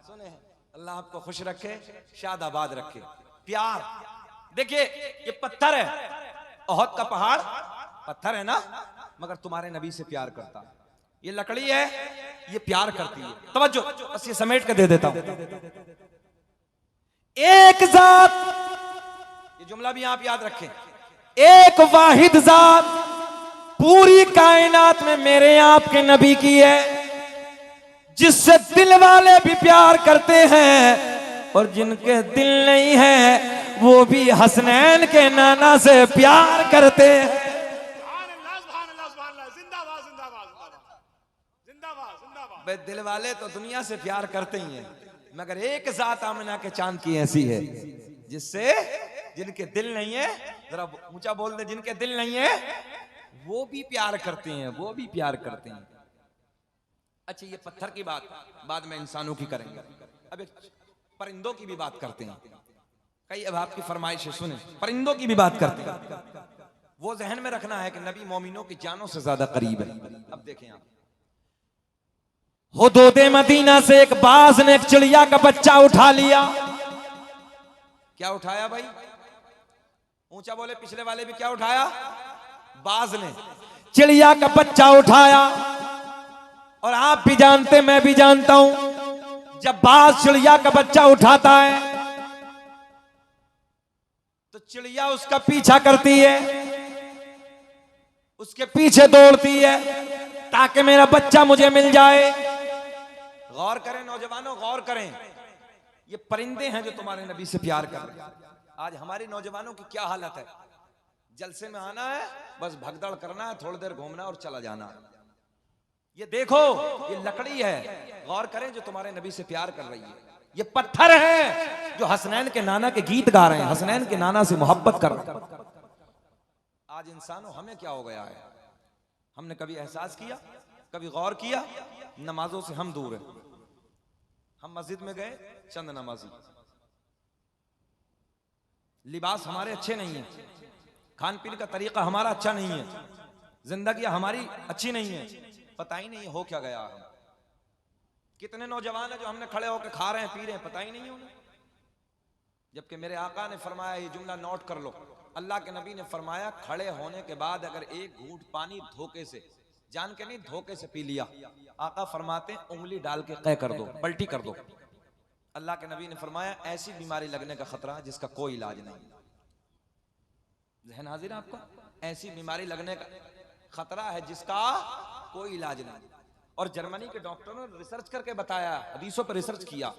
सुने, अल्लाह आपको खुश रखे, शादाबाद रखे। प्यार देखिए, ये पत्थर है, ओहद का पहाड़ पत्थर है ना, मगर तुम्हारे नबी से प्यार करता है। ये लकड़ी है, ये प्यार करती है। तवज्जो, बस ये समेट के दे देता हूं। एक जात, ये जुमला भी आप याद रखें, एक वाहिद जात पूरी कायनात में मेरे आपके नबी की है, जिससे दिल वाले भी प्यार करते हैं, और जिनके दिल नहीं है वो भी हसनैन के नाना से प्यार करते हैं। सुभान अल्लाह, जिंदाबाद जिंदाबाद जिंदाबाद जिंदाबाद जिंदाबाद। बे दिल वाले तो दुनिया से प्यार करते ही हैं, मगर एक जात आमिना के चांद की ऐसी है जिससे जिनके दिल नहीं है, जरा ऊंचा बोल दे, जिनके दिल नहीं है वो भी प्यार करते हैं, वो भी प्यार करते हैं। अच्छा, ये पत्थर की बात बाद में इंसानों की करेंगे, अब एक परिंदों की भी बात करते हैं। कई अब आपकी फरमाइश है, सुने, परिंदों की भी बात करते हैं। वो जहन में रखना है कि नबी मोमिनों की जानों से ज्यादा करीब है। अब देखें आप, हुदूदे मदीना से एक बाज ने एक चिड़िया का बच्चा उठा लिया। क्या उठाया भाई? ऊंचा बोले, पिछले वाले भी क्या उठाया? बाज ने चिड़िया का बच्चा उठाया। और आप भी जानते, मैं भी जानता हूं, जब बाज चिड़िया का बच्चा उठाता है तो चिड़िया उसका पीछा करती है, उसके पीछे दौड़ती है ताकि मेरा बच्चा मुझे मिल जाए। गौर करें नौजवानों, गौर करें, ये परिंदे हैं जो तुम्हारे नबी से प्यार कर रहे हैं। आज हमारे नौजवानों की क्या हालत है? जलसे में आना है, बस भगदड़ करना है, थोड़ी देर घूमना और चला जाना। ये देखो, ये लकड़ी है, गौर करें, जो तुम्हारे नबी से प्यार कर रही है। ये पत्थर है जो हसनैन के नाना के गीत गा रहे हैं, हसनैन के नाना से मोहब्बत कर रहे हैं। आज इंसानों हमें क्या हो गया है? हमने कभी एहसास किया, कभी गौर किया? नमाजों से हम दूर हैं। हम मस्जिद में गए, चंद नमाजी, लिबास हमारे अच्छे नहीं है, खान पीन का तरीका हमारा अच्छा नहीं है, जिंदगी हमारी अच्छी नहीं है, पता ही नहीं हो क्या गया है। कितने नौजवान हैं जो हमने खड़े होकर खा रहे हैं, पी रहे हैं, पता ही नहीं उन्हें। जबकि मेरे आका ने फरमाया, ये जुमला नोट कर लो, अल्लाह के नबी ने फरमाया, खड़े होने के बाद अगर एक घूंट पानी धोखे से, जान के नहीं, धोखे से पी लिया, आका फरमाते उंगली डाल के कह कर दो, पलटी कर दो। अल्लाह के नबी ने फरमाया, ऐसी बीमारी लगने का खतरा है जिसका कोई इलाज नहीं। ज़हन हाजिर है आपका? ऐसी बीमारी लगने का खतरा है जिसका कोई इलाज नहीं। और जर्मनी के डॉक्टरों ने रिसर्च करके बताया, हदीसों पर रिसर्च किया।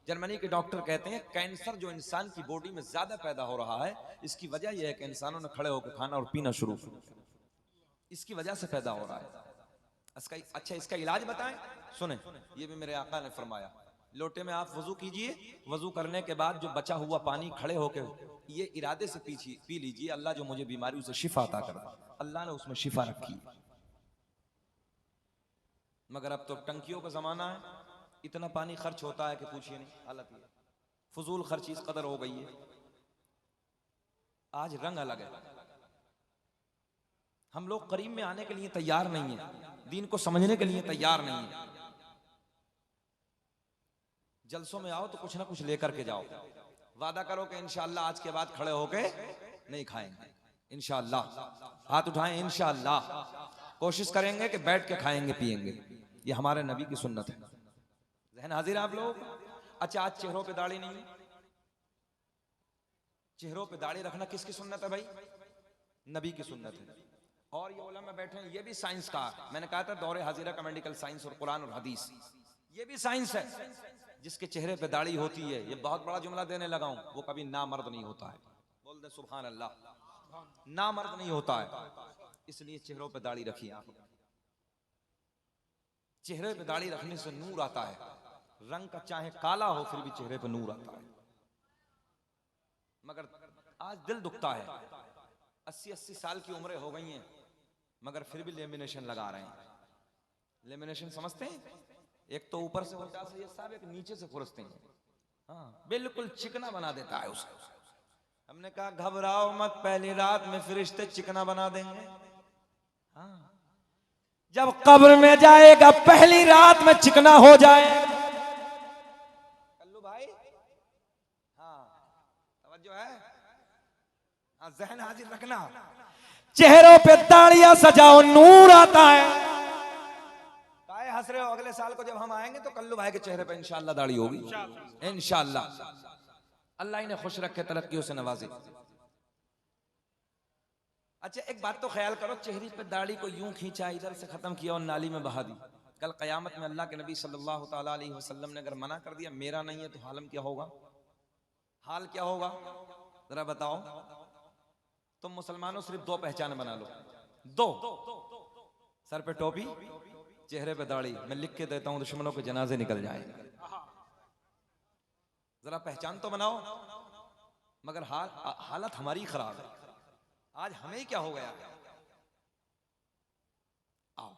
जर्मनी के डॉक्टर कहते हैं कैंसर जो इंसान की बॉडी में ज्यादा पैदा हो रहा है, इसकी वजह यह है कि इंसानों ने खड़े होकर खाना और पीना शुरू किया, इसकी वजह से पैदा हो रहा है। अच्छा, इसका इलाज बताएं, सुने, ये भी मेरे आका ने फरमाया, लोटे में आप वजू कीजिए, वजू करने के बाद जो बचा हुआ पानी खड़े होकर ये इरादे से पी लीजिए, अल्लाह जो मुझे बीमारी से शिफा अता कर। अल्लाह ने उसमें शिफा रखी। मगर अब तो टंकियों का जमाना है, इतना पानी खर्च होता है कि पूछिए नहीं, हालत ये फजूल खर्ची इस कदर हो गई है। आज रंग अलग है, हम लोग करीब में आने के लिए तैयार नहीं है, दीन को समझने के लिए तैयार नहीं है। जलसों में आओ तो कुछ ना कुछ लेकर के जाओ, वादा करो कि इंशाअल्लाह आज के बाद खड़े होके नहीं खाएंगे, इंशाअल्लाह, हाथ उठाएं, इंशाअल्लाह, कोशिश करेंगे कि बैठ के खाएंगे पिएंगे। ये हमारे नबी की सुन्नत है। ज़हन हाजिर आप लोग? अच्छा, आज चेहरों पे दाढ़ी नहीं, चेहरों पे दाढ़ी रखना किसकी सुन्नत है भाई? नबी की सुन्नत है। और ये उलमा बैठे हैं, ये भी साइंस का, मैंने कहा था दौरे हाजिरा का मेडिकल साइंस और कुरान और हदीस, ये भी साइंस है। जिसके चेहरे पे दाढ़ी होती है, ये बहुत बड़ा जुमला देने लगा हूं, वो कभी नामर्द नहीं होता है। बोल दे सुभान अल्लाह, नामर्द नहीं होता है। इसलिए चेहरों पे दाढ़ी रखिए आप। चेहरे पे दाढ़ी रखने से नूर आता है, रंग का चाहे काला हो फिर भी चेहरे पे नूर आता है। मगर आज दिल दुखता है, 80-80 साल की उम्रें हो गई हैं, मगर फिर भी लेमिनेशन लगा रहे हैं। लेमिनेशन समझते हैं? एक तो ऊपर से होता है ये साहब, एक नीचे से खुरसते हैं, हाँ, बिल्कुल चिकना बना देता है उसको। हमने कहा घबराओ मत, पहली रात में फरिश्ते चिकना बना देंगे। हाँ, जब कब्र में जाएगा पहली रात में चिकना हो जाए। कल्लू भाई, हाँ, तवज्जो है, हाँ, ज़हन हाजिर रखना। चेहरों पे दाढ़ियां सजाओ, नूर आता है। काहे हंस रहे हो? अगले साल को जब हम आएंगे तो कल्लू भाई के चेहरे पे इंशाअल्लाह दाढ़ी होगी, इंशाअल्लाह। अल्लाह इन्हें खुश रखे, तरक्कियों से नवाजे। अच्छा, एक बात तो ख्याल करो, चेहरे पे दाढ़ी को यूं खींचा, इधर से खत्म किया और नाली में बहा दी। कल कयामत में अल्लाह के नबी सल्लल्लाहु ताला अलैहि वसल्लम ने अगर मना कर दिया, मेरा नहीं है, तो हालम क्या होगा? हाल क्या होगा जरा बताओ। तुम मुसलमानों सिर्फ दो पहचान बना लो, दो, सर पे टोपी, चेहरे पे दाढ़ी। मैं लिख के देता हूं, दुश्मनों के जनाजे निकल जाएंगे। जरा पहचान तो बनाओ। मगर हालत हमारी खराब है। आज हमें क्या हो गया? आओ।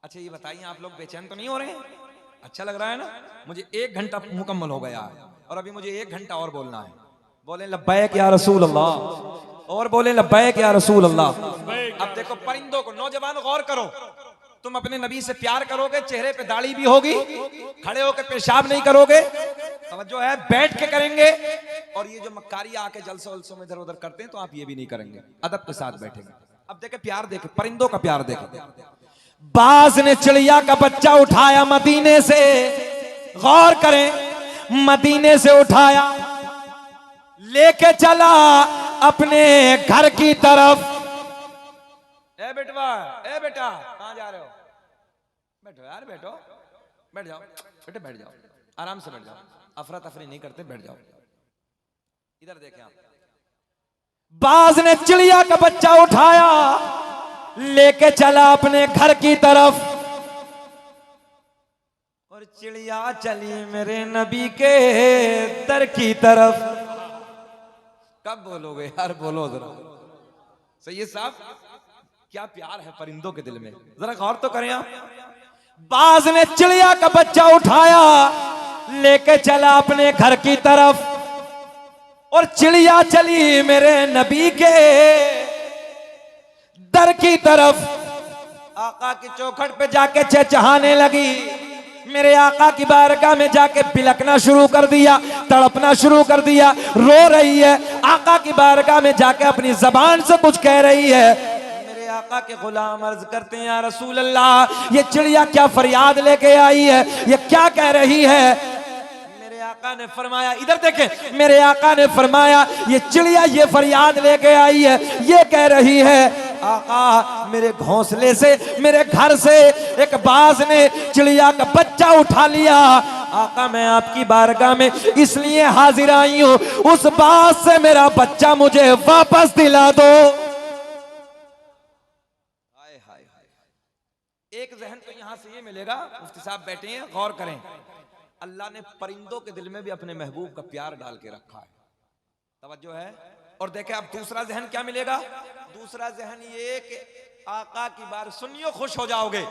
अच्छा ये बताइए, आप लोग बेचैन तो नहीं हो रहे हैं? अच्छा लग रहा है ना? मुझे 1 घंटा मुकम्मल हो गया है और अभी मुझे 1 घंटा और बोलना है। बोले लब्बैक या रसूल अल्लाह, और बोले लब्बैक या रसूल अल्लाह। अब देखो परिंदों को, नौजवान गौर करो, तुम अपने नबी से प्यार करोगे, चेहरे पे दाढ़ी भी होगी, खड़े होकर पेशाब नहीं करोगे, तवज्जो है, बैठ के करेंगे। और ये जो मक्कारी आके जलसों वलसों में इधर उधर करते हैं, तो आप ये भी नहीं करेंगे, अदब के साथ बैठेंगे। अब देखे प्यार, देखे परिंदों का प्यार देखे। बाज ने चिड़िया का बच्चा उठाया मदीने से, गौर करें, मदीने से उठाया, लेके चला अपने घर की तरफ। ए बेटवा, ए बेटा, कहां जा रहे हो? बैठो यार, बैठो, बैठ जाओ बेटे, बैठ जाओ, आराम से बैठ जाओ, अफरा तफरी नहीं करते, बैठ जाओ। इधर देखें आप, बाज ने चिड़िया का बच्चा उठाया, लेके चला अपने घर की तरफ, और चिड़िया चली मेरे नबी के दर की तरफ। कब बोलोगे यार, बोलो जरा। सैयद साहब, क्या प्यार है परिंदों के दिल में, जरा गौर तो करें आप। बाज ने चिड़िया का बच्चा उठाया, लेके चला अपने घर की तरफ, और चिड़िया चली मेरे नबी के दर की तरफ। आका की चौखट पे जाके चहचहाने लगी, मेरे आका की बारगाह में जाके बिलकना शुरू कर दिया, तड़पना शुरू कर दिया, रो रही है। आका की बारगाह में जाके अपनी जबान से कुछ कह रही है। आका के गुलाम अर्ज करते हैं, या रसूल अल्लाह, ये चिड़िया क्या फरियाद लेके आई है, ये क्या कह रही है? मेरे आका ने फरमाया, इधर देखें, मेरे आका ने फरमाया, ये चिड़िया ये फरियाद लेके आई है, ये कह रही है, आका मेरे घोंसले से, मेरे घर से एक बाज ने चिड़िया का बच्चा उठा लिया। आका मैं आपकी बारगाह में इसलिए हाजिर आई हूं, उस बाज से मेरा बच्चा मुझे वापस दिला दो। एक जहन तो यहां से ये मिलेगा, मुफ्ती साहब बैठे हैं, गौर करें, अल्लाह ने परिंदों के दिल में भी अपने महबूब का प्यार डाल के रखा है, तवज्जो है। और देखें अब दूसरा जहन क्या मिलेगा, दूसरा जहन ये कि आका की बार, सुनियो खुश हो जाओगे,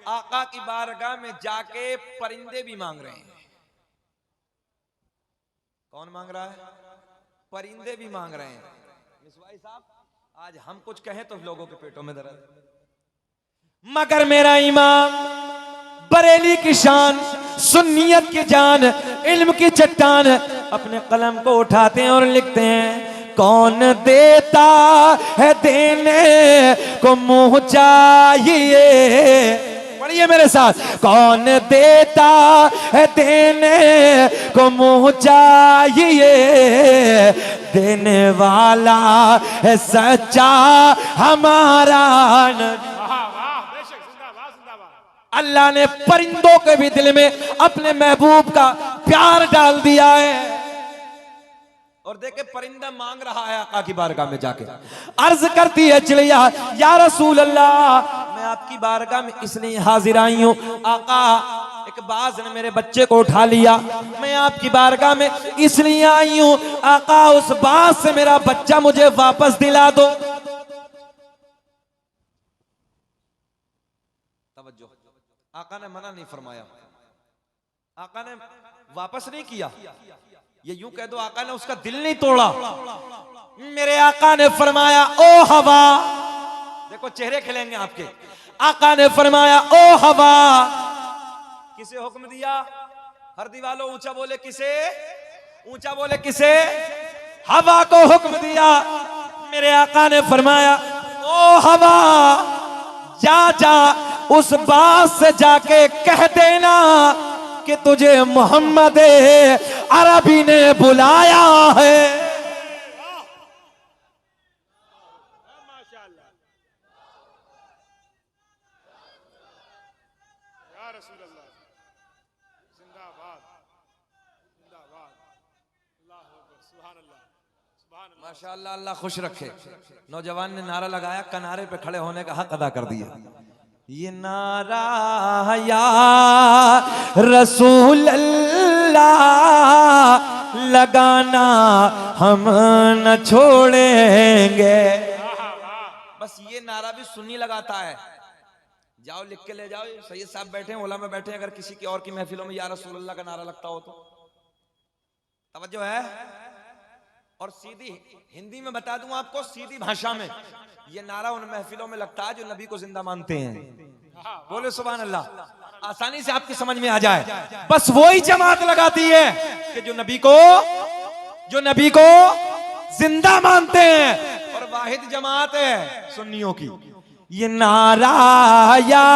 आका की बारगाह में जाके परिंदे भी मांग रहे हैं। कौन मांग रहा है? परिंदे भी मांग रहे हैं। मिसवाई साहब, आज हम कुछ कहें तो लोगों के पेटों में दर्द, मगर मेरा इमाम बरेली की शान, सुन्नियत की जान, इल्म की चट्टान, अपने कलम को उठाते हैं और लिखते हैं, कौन देता है देने को मुंह चाहिए। पढ़िए मेरे साथ, कौन देता है देने को मुंह चाहिए, देने वाला है सच्चा हमारा नबी। अल्लाह ने परिंदों के भी दिल में अपने महबूब का प्यार डाल दिया है। और देखे परिंदा मांग रहा है आका की बारगाह में जाके, अर्ज करती है चिड़िया, या रसूल अल्लाह, मैं आपकी बारगाह में इसलिए हाजिर आई हूं, आका एक बाज ने मेरे बच्चे को उठा लिया, मैं आपकी बारगाह में इसलिए आई हूं, आका उस बाज से मेरा बच्चा मुझे वापस दिला दो। तवज्जो, आका ने मना नहीं फरमाया, आका ने वापस नहीं किया, ये यूं कह दो आका ने उसका दिल नहीं तोड़ा। मेरे आका ने फरमाया, ओ हवा, देखो चेहरे खिलेंगे आपके, आका ने फरमाया, ओ हवा, किसे हुक्म दिया? हर दीवालो ऊंचा बोले किसे, ऊंचा बोले किसे? हवा को हुक्म दिया। मेरे आका ने फरमाया, ओ हवा, जा जा उस बात से जाके कह देना कि तुझे मोहम्मद अरबी ने बुलाया है। माशाअल्लाह, या रसूल अल्लाह, जिंदाबाद जिंदाबाद, अल्लाह अकबर, माशाअल्लाह, अल्लाह खुश रखे। नौजवान ने नारा लगाया, किनारे पे खड़े होने का हक अदा कर दिया। ये नारा या रसूल अल्लाह लगाना हम न छोड़ेंगे। बस ये नारा भी सुन्नी लगाता है। जाओ लिख के ले जाओ, सैयद साहब बैठे हैं, उलमा बैठे हैं, अगर किसी की और की महफिलों में या रसूल अल्लाह का नारा लगता हो तो तवज्जो है। और सीधी हिंदी में बता दूं आपको, सीधी भाषा में ये नारा उन महफिलों में लगता है जो नबी को जिंदा मानते हैं। बोले सुभान अल्लाह, आसानी से आपकी समझ में आ जाए। बस वही जमात लगाती है कि जो नबी को जिंदा मानते हैं, और वाहिद जमात है सुन्नियों की। ये नारा या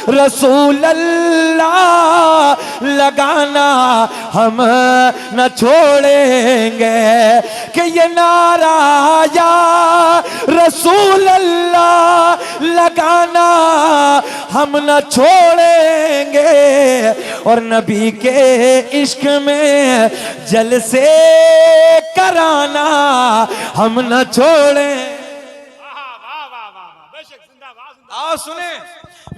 रसूल अल्लाह लगाना हम न छोड़ेंगे, कि ये नारा या रसूल अल्लाह लगाना हम न छोड़ेंगे, और नबी के इश्क में जलसे कराना हम न छोड़ें। आओ सुने,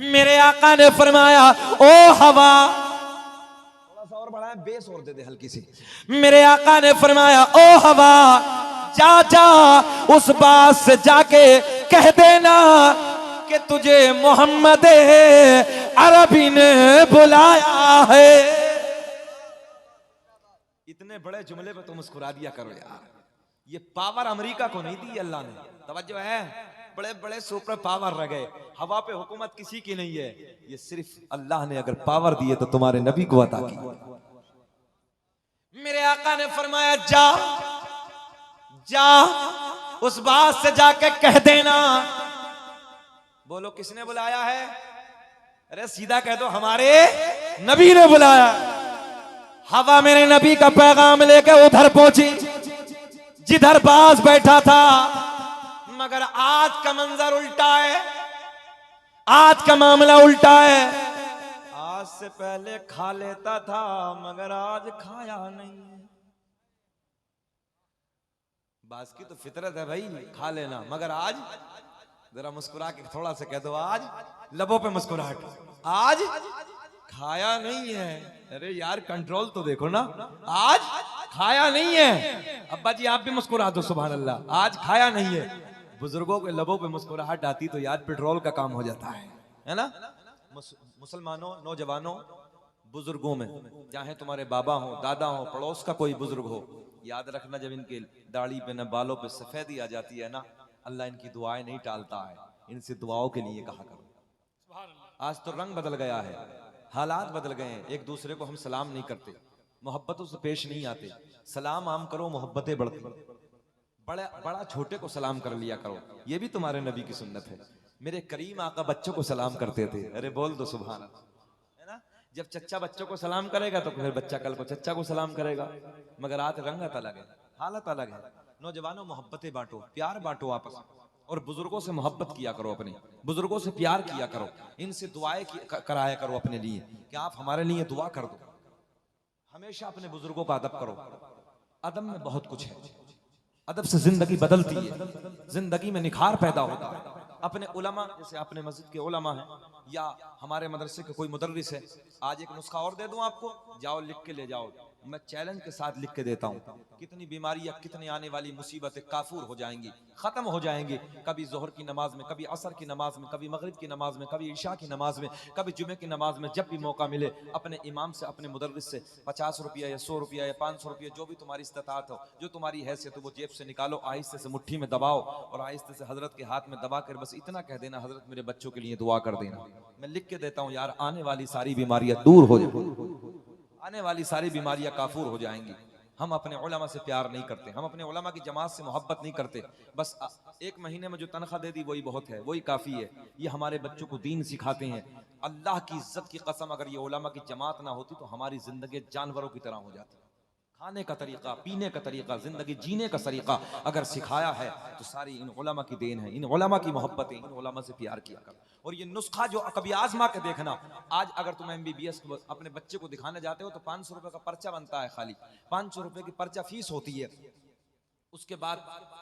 मेरे आका ने फरमाया, ओ हवा, थोड़ा सा और बढ़ाए, बेस और दे दे हल्की सी। मेरे आका ने फरमाया, ओ हवा, जा जा उस बात से जाके कह देना कि तुझे मोहम्मद अरबी ने बुलाया है। इतने बड़े जुमले पे तो मुस्कुरा दिया करो यार। ये पावर अमेरिका को नहीं दी अल्लाह ने, तवज्जो है। बड़े बड़े सुपर पावर रह गए, हवा पे हुकूमत किसी की नहीं है। ये सिर्फ अल्लाह ने अगर पावर दी है तो तुम्हारे नबी को अता की। मेरे आका ने फरमाया, जा जा उस बात से जाके कह देना। बोलो किसने बुलाया है? अरे सीधा कह दो, हमारे नबी ने बुलाया। हवा मेरे नबी का पैगाम लेके उधर पहुंची जिधर बास बैठा था, मगर आज का मंजर उल्टा है, आज का मामला उल्टा है। आज से पहले खा लेता था मगर आज खाया नहीं है। बास की तो फितरत है भाई, खा लेना, मगर आज जरा मुस्कुरा के थोड़ा सा कह दो, आज लबों पे मुस्कुराहट, आज खाया नहीं है। अरे यार कंट्रोल तो देखो ना, आज खाया नहीं है। अब्बा जी आप भी मुस्कुरा दो, सुभान अल्लाह, आज खाया नहीं है। बुजुर्गों के लबों पे मुस्कुराहट आती तो यार पेट्रोल का काम हो जाता है ना। मुसलमानों, नौजवानों, बुजुर्गों में, चाहे तुम्हारे बाबा हो, दादा हो, पड़ोस का कोई बुजुर्ग हो, याद रखना जब इनके दाढ़ी पे न बालों पे सफेदी आ जाती है ना, अल्लाह इनकी दुआएं नहीं टालता है। इनसे दुआओं के लिए कहा करो। आज तो रंग बदल गया है, हालात बदल गए हैं। एक दूसरे को हम सलाम नहीं करते, मोहब्बतों से पेश नहीं आते। सलाम आम करो, मोहब्बतें बढ़ती। बड़ा छोटे को सलाम कर लिया करो, ये भी तुम्हारे नबी की सुन्नत है। मेरे करीम आका बच्चों को सलाम करते थे। अरे बोल दो सुभान अल्लाह, है ना। जब चच्चा बच्चों को सलाम करेगा तो फिर बच्चा कल को चच्चा को सलाम करेगा। मगर आज रंगत अलग है, हालत अलग है। नौजवानों मोहब्बतें बांटो, प्यार बांटो आपस में, और बुजुर्गों से मोहब्बत किया करो, अपने बुजुर्गों से प्यार किया करो, इनसे दुआएं कराया करो अपने लिए कि आप हमारे लिए दुआ कर दो। हमेशा अपने बुजुर्गों का अदब करो। अदब में बहुत कुछ है, अदब से जिंदगी बदलती है, जिंदगी में निखार पैदा होता है। अपने उलमा, जैसे अपने मस्जिद के उलमा हैं या हमारे मदरसे के कोई मुदर्रिस है, आज एक नुस्खा और दे दूं आपको, जाओ लिख के ले जाओ। मैं चैलेंज के साथ लिख के देता हूं, कितनी बीमारियां, कितनी आने वाली मुसीबतें काफूर हो जाएंगी, खत्म हो जाएंगी। कभी जोहर की नमाज में, कभी असर की नमाज में, कभी मगरिब की नमाज में, कभी ईशा की नमाज में, कभी जुमे की नमाज में, जब भी मौका मिले अपने इमाम से, अपने मुदर्रिस से 50 रुपया या 100 रुपया या 500 रुपया, जो भी तुम्हारी इस्तात हो, जो तुम्हारी हैसियत हो, वो जेब से निकालो, आहिस्ते से मुट्ठी में दबाओ और आहिस्ते से हजरत के हाथ में दबा कर बस इतना कह देना, हजरत मेरे बच्चों के लिए दुआ कर देना। मैं लिख के देता हूँ यार, आने वाली सारी बीमारियां दूर हो जाएंगी, आने वाली सारी बीमारियां काफूर हो जाएंगी। हम अपने उलमा से प्यार नहीं करते, हम अपने उलमा की जमात से मोहब्बत नहीं करते। बस एक महीने में जो तनख्वाह दे दी वही बहुत है, वही काफी है। ये हमारे बच्चों को दीन सिखाते हैं। अल्लाह की इज्जत की कसम, अगर ये उलमा की जमात ना होती तो हमारी जिंदगी जानवरों की तरह हो जाती। खाने का तरीका, पीने का तरीका, जिंदगी जीने का तरीका अगर सिखाया है तो सारी इन उलमा की देन है, इन उलमा की मोहब्बतें, इन उलमा से प्यार किया कर। और ये नुस्खा जो कभी आजमा के देखना, आज अगर तुम MBBS अपने बच्चे को दिखाने जाते हो तो 500 रुपए का पर्चा बनता है, खाली 500 रुपए की पर्चा फीस होती है। उसके बाद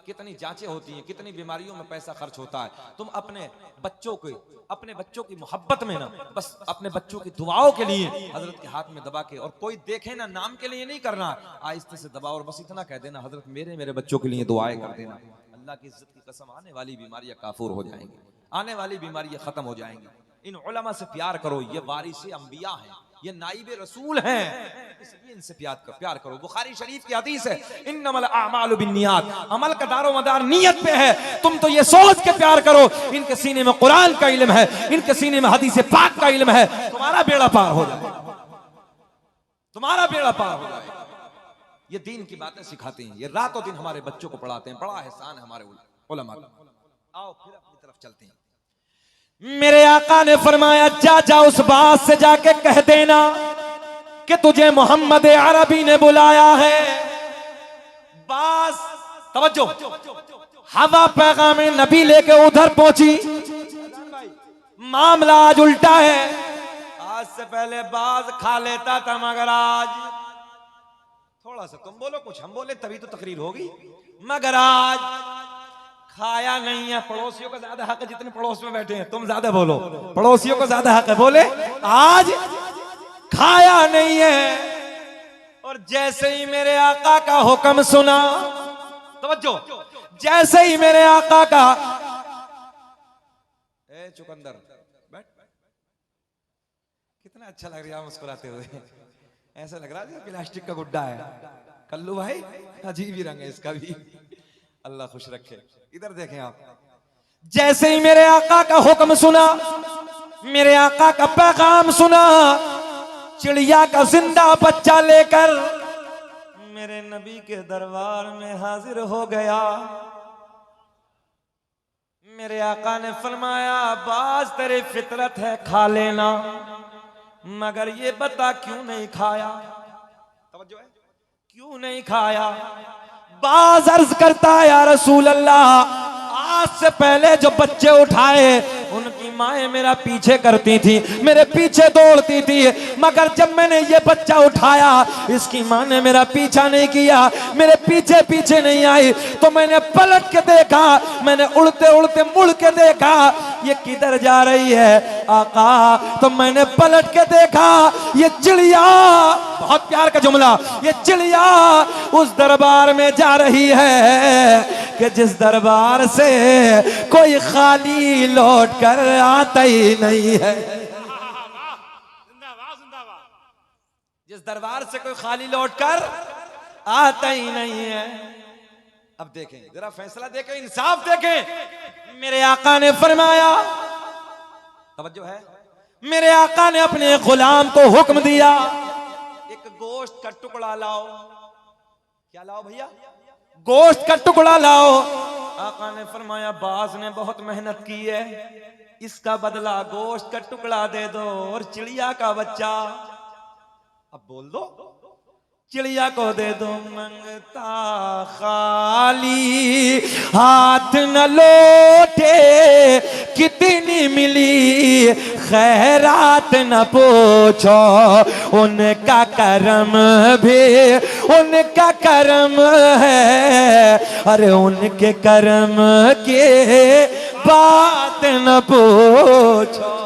कितनी जांचें होती हैं, कितनी बीमारियों में पैसा खर्च होता है। तुम अपने बच्चों की मोहब्बत में ना, बस अपने बच्चों की दुआओं के लिए हजरत के हाथ में दबा के, और कोई देखे ना, नाम के लिए नहीं करना, आहिस्ते से दबा और बस इतना कह देना, हजरत मेरे बच्चों के लिए दुआएं कर देना। अल्लाह की इज्जत की कसम, आने वाली बीमारियां काफूर हो जाएंगी, आने वाली बीमारियां खत्म हो जाएंगी। इन उलमा से प्यार करो, ये वारिस अंबिया हैं, ये नाइबे रसूल हैं, इसलिए इनसे प्यार करो। बुखारी शरीफ की हदीस है, इन्नमल अमालु बिन्नियात, अमल का दारो मदार नियत पे है। तुम तो ये सोच के प्यार करो, इनके सीने में कुरान का इल्म है, इनके सीने में हदीस पाक का इल्म है, तुम्हारा बेड़ा पार हो जाएगा, तुम्हारा बेड़ा पार हो जाएगा। ये दीन की बातें सिखाते हैं, ये रातों दिन हमारे बच्चों को पढ़ाते हैं, बड़ा एहसान है हमारे उलमा का। आओ फिर अपनी तरफ चलते हैं। मेरे आका ने फरमाया, जा उस बात से जाके कह देना कि तुझे मोहम्मद अरबी ने बुलाया है। बास तवज्जो, हवा पैगाम नबी लेके उधर पहुंची, मामला आज उल्टा है। आज से पहले बाज खा लेता था, मगर आज थोड़ा सा तुम बोलो, कुछ हम बोले, तभी तो तकरीर होगी। मगर आज खाया नहीं है। पड़ोसियों का ज्यादा हक है, जितने पड़ोस में बैठे हैं, तुम ज्यादा बोलो, पड़ोसियों को ज्यादा हक है, बोले आज खाया नहीं है। और जैसे ही मेरे आका का हुक्म सुना, तवज्जो, जैसे ही मेरे आका का, ए चुकंदर बैठ, कितना अच्छा लग रहा है मुस्कुराते हुए, ऐसा लग रहा है प्लास्टिक का गुड्डा है। कल्लू भाई अजीब ही रंग है इसका भी, अल्लाह खुश रखे। इधर देखें आप, जैसे ही मेरे आका का हुक्म सुना, मेरे आका का पैगाम सुना, चिड़िया का जिंदा बच्चा लेकर मेरे नबी के दरबार में हाजिर हो गया। मेरे आका ने फरमाया, बाज तेरी फितरत है, खा लेना, मगर ये बता क्यों नहीं खाया? तवज्जो है, क्यों नहीं खाया? बाज अर्ज करता है, या रसूल अल्लाह, आज से पहले जो बच्चे उठाए उनकी माएं मेरा पीछे करती थी, मेरे पीछे दौड़ती थी, मगर जब मैंने ये बच्चा उठाया, इसकी मां ने मेरा पीछा नहीं किया, मेरे पीछे पीछे नहीं आई, तो मैंने पलट के देखा, मैंने उड़ते उड़ते मुड़ के देखा, ये किधर जा रही है आका? तो मैंने पलट के देखा, ये चिड़िया, बहुत प्यार का जुमला, ये चिड़िया उस दरबार में जा रही है कि जिस दरबार से कोई खाली लौट कर आता ही नहीं है। जिस दरबार से कोई खाली लौट कर आता ही नहीं है। अब देखें जरा, फैसला देखें, इंसाफ देखें। मेरे आका ने फरमाया, तवज्जो है, मेरे आका ने अपने गुलाम को हुक्म दिया, एक गोश्त का टुकड़ा लाओ। क्या लाओ भैया? गोश्त का टुकड़ा लाओ। आका ने फरमाया, बाज ने बहुत मेहनत की है, इसका बदला गोश्त का टुकड़ा दे दो और चिड़िया का बच्चा, अब बोल दो, चिड़िया को दे दो। मंगता खाली हाथ न लौटे, कितनी मिली खैरात न पूछो, उनका करम भी उनका करम है, अरे उनके करम के बात न पूछो।